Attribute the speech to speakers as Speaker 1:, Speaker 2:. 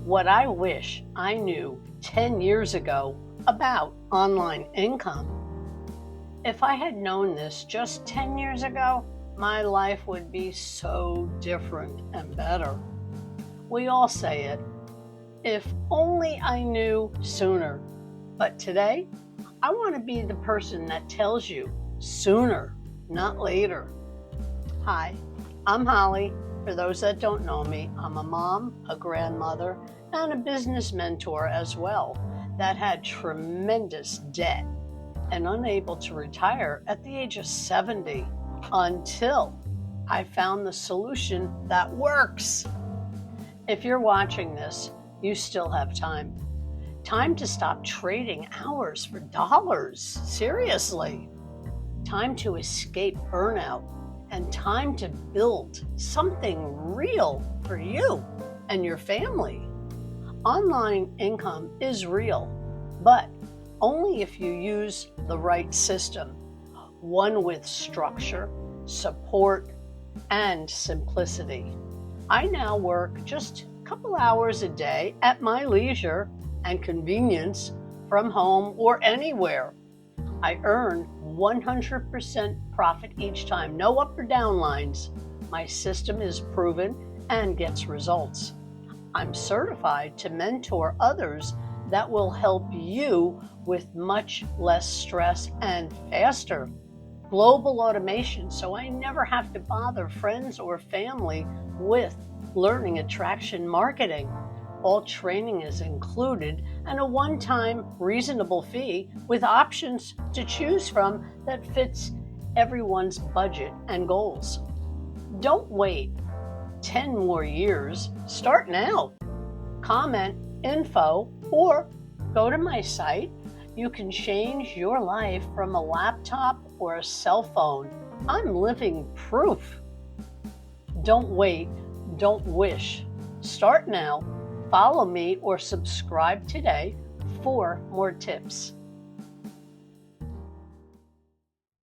Speaker 1: What I wish I knew 10 years ago about online income. If I had known this just 10 years ago, my life would be so different and better. We all say it. If only I knew sooner. But today, I want to be the person that tells you sooner, not later. Hi, I'm Holly. For those that don't know me, I'm a mom, a grandmother, and a business mentor as well that had tremendous debt and unable to retire at the age of 70 until I found the solution that works. If you're watching this, you still have time. Time to stop trading hours for dollars. Seriously. Time to escape burnout and time to build something real for you and your family. Online income is real, but only if you use the right system, one with structure, support, and simplicity. I now work just a couple hours a day at my leisure and convenience from home or anywhere. I earn 100% profit each time, no up or down lines. My system is proven and gets results. I'm certified to mentor others that will help you with much less stress and faster. Global automation, so I never have to bother friends or family with learning attraction marketing. All training is included and a one-time reasonable fee with options to choose from that fits everyone's budget and goals. Don't wait 10 more years. Start now. Comment info or go to my site. You can change your life from a laptop or a cell phone. I'm living proof. Don't wait. Don't wish. Start now. Follow me or subscribe today for more tips.